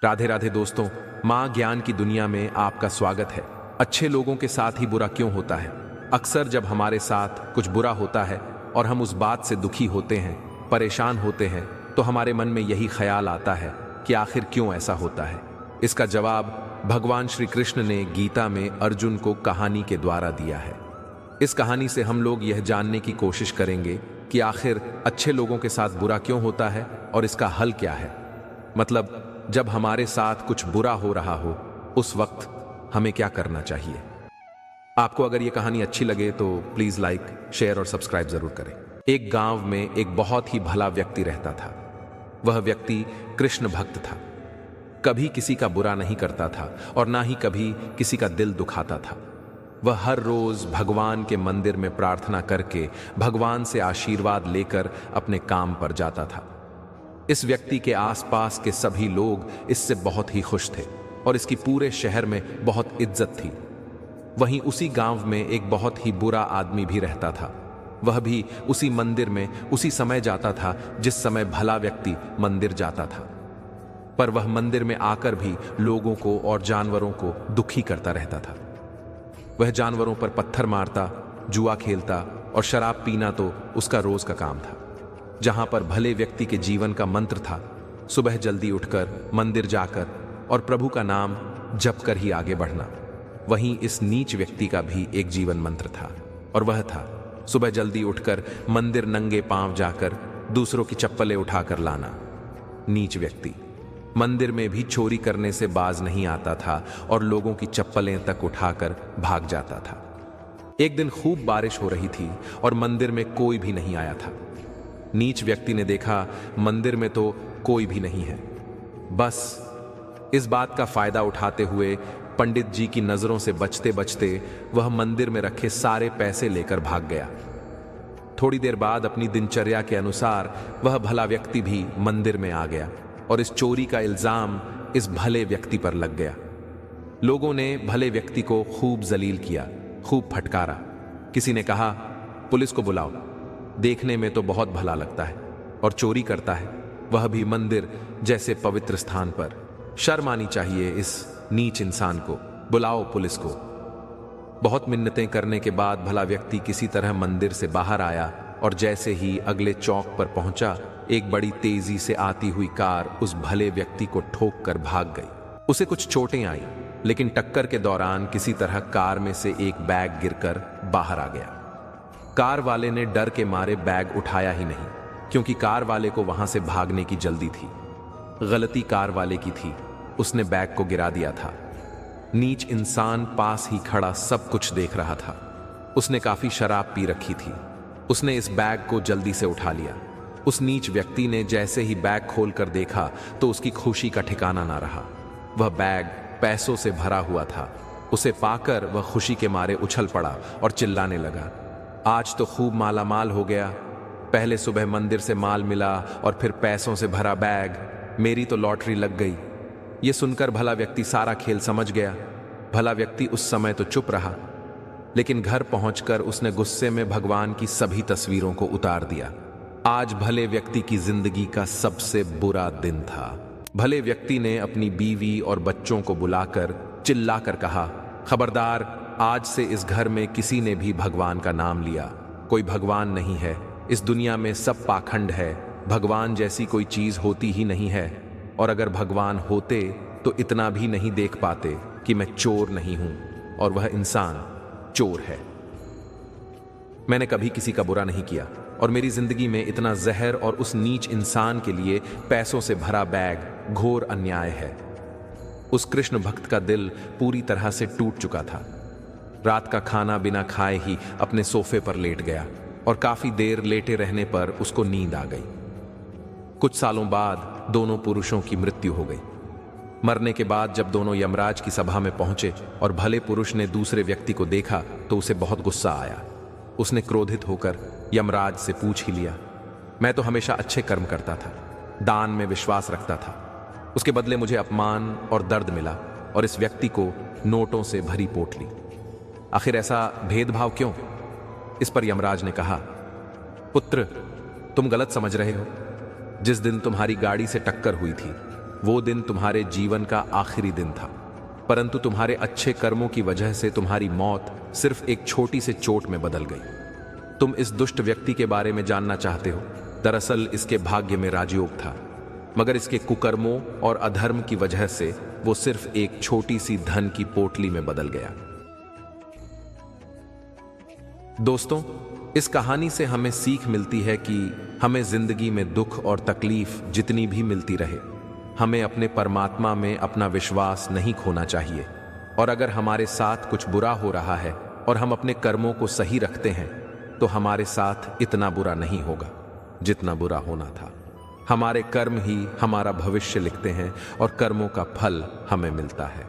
राधे राधे दोस्तों, माँ ज्ञान की दुनिया में आपका स्वागत है। अच्छे लोगों के साथ ही बुरा क्यों होता है? अक्सर जब हमारे साथ कुछ बुरा होता है और हम उस बात से दुखी होते हैं, परेशान होते हैं, तो हमारे मन में यही ख्याल आता है कि आखिर क्यों ऐसा होता है। इसका जवाब भगवान श्री कृष्ण ने गीता में अर्जुन को कहानी के द्वारा दिया है। इस कहानी से हम लोग यह जानने की कोशिश करेंगे कि आखिर अच्छे लोगों के साथ बुरा क्यों होता है और इसका हल क्या है। मतलब जब हमारे साथ कुछ बुरा हो रहा हो, उस वक्त हमें क्या करना चाहिए। आपको अगर यह कहानी अच्छी लगे तो प्लीज लाइक, शेयर और सब्सक्राइब जरूर करें। एक गांव में एक बहुत ही भला व्यक्ति रहता था। वह व्यक्ति कृष्ण भक्त था। कभी किसी का बुरा नहीं करता था और ना ही कभी किसी का दिल दुखाता था। वह हर रोज भगवान के मंदिर में प्रार्थना करके भगवान से आशीर्वाद लेकर अपने काम पर जाता था। इस व्यक्ति के आसपास के सभी लोग इससे बहुत ही खुश थे और इसकी पूरे शहर में बहुत इज्जत थी। वहीं उसी गांव में एक बहुत ही बुरा आदमी भी रहता था। वह भी उसी मंदिर में उसी समय जाता था जिस समय भला व्यक्ति मंदिर जाता था। पर वह मंदिर में आकर भी लोगों को और जानवरों को दुखी करता रहता था। वह जानवरों पर पत्थर मारता, जुआ खेलता और शराब पीना तो उसका रोज का काम था। जहां पर भले व्यक्ति के जीवन का मंत्र था सुबह जल्दी उठकर मंदिर जाकर और प्रभु का नाम जप कर ही आगे बढ़ना, वहीं इस नीच व्यक्ति का भी एक जीवन मंत्र था और वह था सुबह जल्दी उठकर मंदिर नंगे पांव जाकर दूसरों की चप्पलें उठाकर लाना। नीच व्यक्ति मंदिर में भी चोरी करने से बाज नहीं आता था और लोगों की चप्पलें तक उठाकर भाग जाता था। एक दिन खूब बारिश हो रही थी और मंदिर में कोई भी नहीं आया था। नीच व्यक्ति ने देखा मंदिर में तो कोई भी नहीं है। बस इस बात का फायदा उठाते हुए पंडित जी की नजरों से बचते बचते वह मंदिर में रखे सारे पैसे लेकर भाग गया। थोड़ी देर बाद अपनी दिनचर्या के अनुसार वह भला व्यक्ति भी मंदिर में आ गया और इस चोरी का इल्जाम इस भले व्यक्ति पर लग गया। लोगों ने भले व्यक्ति को खूब जलील किया, खूब फटकारा। किसी ने कहा, पुलिस को बुलाओ, देखने में तो बहुत भला लगता है और चोरी करता है, वह भी मंदिर जैसे पवित्र स्थान पर। शर्म आनी चाहिए इस नीच इंसान को, बुलाओ पुलिस को। बहुत मिन्नतें करने के बाद भला व्यक्ति किसी तरह मंदिर से बाहर आया और जैसे ही अगले चौक पर पहुंचा, एक बड़ी तेजी से आती हुई कार उस भले व्यक्ति को ठोक कर भाग गई। उसे कुछ चोटें आई, लेकिन टक्कर के दौरान किसी तरह कार में से एक बैग गिरकर बाहर आ गया। कार वाले ने डर के मारे बैग उठाया ही नहीं, क्योंकि कार वाले को वहां से भागने की जल्दी थी। गलती कार वाले की थी, उसने बैग को गिरा दिया था। नीच इंसान पास ही खड़ा सब कुछ देख रहा था। उसने काफी शराब पी रखी थी। उसने इस बैग को जल्दी से उठा लिया। उस नीच व्यक्ति ने जैसे ही बैग खोलकर देखा तो उसकी खुशी का ठिकाना ना रहा। वह बैग पैसों से भरा हुआ था। उसे पाकर वह खुशी के मारे उछल पड़ा और चिल्लाने लगा, आज तो खूब मालामाल हो गया। पहले सुबह मंदिर से माल मिला और फिर पैसों से भरा बैग, मेरी तो लॉटरी लग गई। यह सुनकर भला व्यक्ति सारा खेल समझ गया। भला व्यक्ति उस समय तो चुप रहा, लेकिन घर पहुंचकर उसने गुस्से में भगवान की सभी तस्वीरों को उतार दिया। आज भले व्यक्ति की जिंदगी का सबसे बुरा दिन था। भले व्यक्ति ने अपनी बीवी और बच्चों को बुलाकर चिल्लाकर कहा, खबरदार, आज से इस घर में किसी ने भी भगवान का नाम लिया, कोई भगवान नहीं है। इस दुनिया में सब पाखंड है। भगवान जैसी कोई चीज होती ही नहीं है, और अगर भगवान होते तो इतना भी नहीं देख पाते कि मैं चोर नहीं हूं और वह इंसान चोर है। मैंने कभी किसी का बुरा नहीं किया और मेरी जिंदगी में इतना जहर और उस नीच इंसान के लिए पैसों से भरा बैग घोर अन्याय है। उस कृष्ण भक्त का दिल पूरी तरह से टूट चुका था। रात का खाना बिना खाए ही अपने सोफे पर लेट गया और काफी देर लेटे रहने पर उसको नींद आ गई। कुछ सालों बाद दोनों पुरुषों की मृत्यु हो गई। मरने के बाद जब दोनों यमराज की सभा में पहुंचे और भले पुरुष ने दूसरे व्यक्ति को देखा तो उसे बहुत गुस्सा आया। उसने क्रोधित होकर यमराज से पूछ ही लिया, मैं तो हमेशा अच्छे कर्म करता था, दान में विश्वास रखता था, उसके बदले मुझे अपमान और दर्द मिला और इस व्यक्ति को नोटों से भरी पोटली। आखिर ऐसा भेदभाव क्यों? इस पर यमराज ने कहा, पुत्र, तुम गलत समझ रहे हो। जिस दिन तुम्हारी गाड़ी से टक्कर हुई थी वो दिन तुम्हारे जीवन का आखिरी दिन था, परंतु तुम्हारे अच्छे कर्मों की वजह से तुम्हारी मौत सिर्फ एक छोटी से चोट में बदल गई। तुम इस दुष्ट व्यक्ति के बारे में जानना चाहते हो। दरअसल इसके भाग्य में राजयोग था, मगर इसके कुकर्मों और अधर्म की वजह से वो सिर्फ एक छोटी सी धन की पोटली में बदल गया। दोस्तों, इस कहानी से हमें सीख मिलती है कि हमें जिंदगी में दुख और तकलीफ जितनी भी मिलती रहे, हमें अपने परमात्मा में अपना विश्वास नहीं खोना चाहिए। और अगर हमारे साथ कुछ बुरा हो रहा है और हम अपने कर्मों को सही रखते हैं, तो हमारे साथ इतना बुरा नहीं होगा जितना बुरा होना था। हमारे कर्म ही हमारा भविष्य लिखते हैं और कर्मों का फल हमें मिलता है।